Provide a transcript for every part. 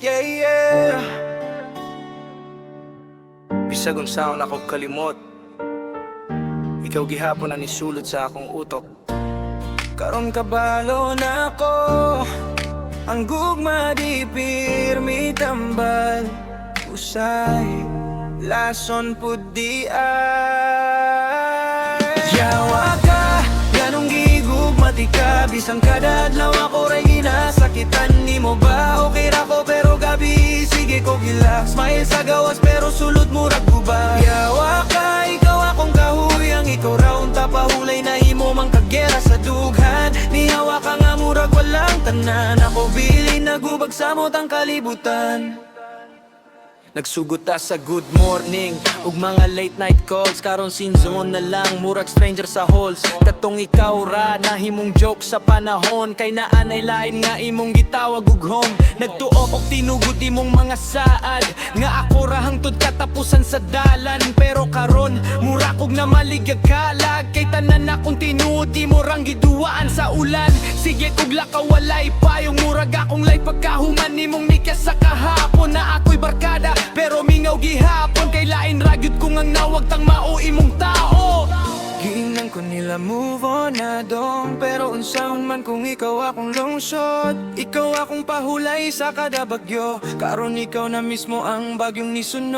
Yeah, yeah. Bisag unsaon ako kalimot, ikaw gihapon ang isulod sa akong utok. Karon kabalo na ako, ang gugma di pirmi tambal. Usay, lason pud di ay. Yawa ka, ganong gigugmati ka. Bisang kada adlaw ako ray ginasakitan. Nimo ba okay ra ko pero gabi sige ko gila. Smile sa gawas pero sulod mo ragguba. Yawa ka, ikaw akong kahuyang. Ikaw raw unta pahulay na himo mang kagera sa dughan. Nihawa ka nga murag walang tanan. Ako bilin nagubag sa motang kalibutan. Nagsugot ta sa good morning ug mga late night calls. Karon sinzon na lang, murag stranger sa halls. Katong ikaw ra na himong joke sa panahon. Kay naanay lain nga imong gitawag ug home. Nagtuok og tinugot imong mga saad. Nga ako ra hangtod katapusan sa dalan. Pero karon mura kog na maligag kalag. Kay tanan akong tinuod imo rang giduaan sa ulan. Sige kog lakaw walay payong murag akong lay pagkahuman nimong mikas sa kahapon. Na ako'y barkada pero mingaw gihapon. Kay lain ragyod kung ang nawag tang mao imong tao. Giingnan ko nila move on na dong. Pero unsaon man kung ikaw akong lungsod. Ikaw akong pahulay sa kada bagyo. Karon ikaw na mismo ang bagyong nisunod.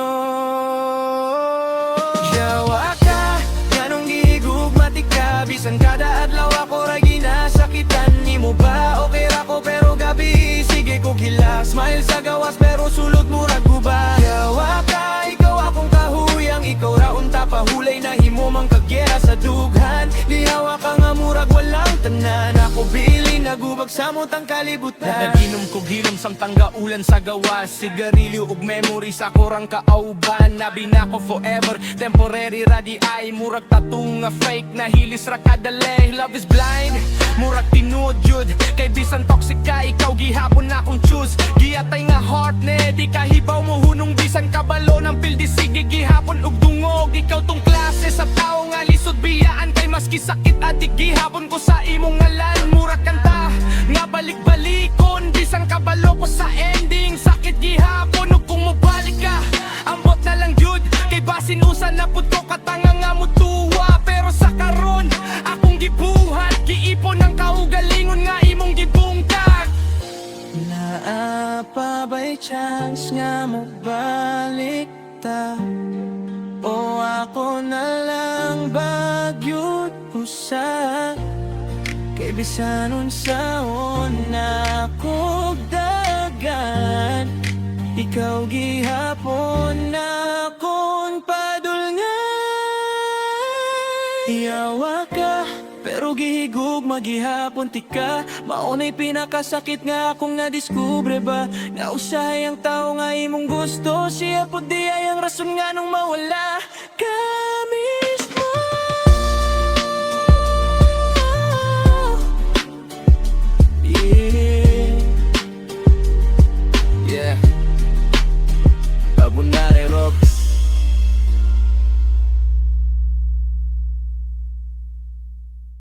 Yawa ka, ganong gigugmati ka. Bisan kada adlaw ako ra ginasakitan. Nimo ba okay ra ko pero gabi sige ko gila. Smile sa gawas pero sulod mo ragguba. Yawa ka, ikaw akong kahuyang. Ikaw ra unta pahulay na himo mang kagera sa dughan. Lihawa ka nga murag walang tanan. Ako bili nagubag sa motang kalibutan. Naginom kog hilom sang tanggaulan sa gawas. Sigarilyo ug memories ako rang kaauban. Nabi na ko forever, temporary ra di ay. Murag tattoo nga fake, na hilis ra kadali. Love is blind, murag tinuod jud. Kay bisan toxic ka, ikaw gihapon na akong choose. Giyatay nga heart ne, di kahibaw mo hunong. Bisan kabalo ng pildi sige gihapon ug dungog. Ikaw tong klase sa tao nga lisod biyaan. Kay maski sakit adik gihapon ko sa imong ngalan. Murag kanta nga balik-balikon. Bisan kabalo ko sa ending. Sakit gihapon ug kung mobalik ka ambot na lang jud. Kay basin usa na pud ko katanga nga mutuwa. Pero sa karon akong gibuhat. Giipon ang kaugalingon nga imong gibungkag. Naa pa ba'y chance nga mo balik ta? O ako na lang bagyod usa? Kay bisan unsaon na kog dagan. Ikaw gihapon na akong padulngan. Iyawa ka, pero gihigug magihapon tika. Maunay pinakasakit nga akong nadiskubre ba. Nga usahay ang tao nga imong gusto. Siya po di ay ang rason nga nung mawala ka.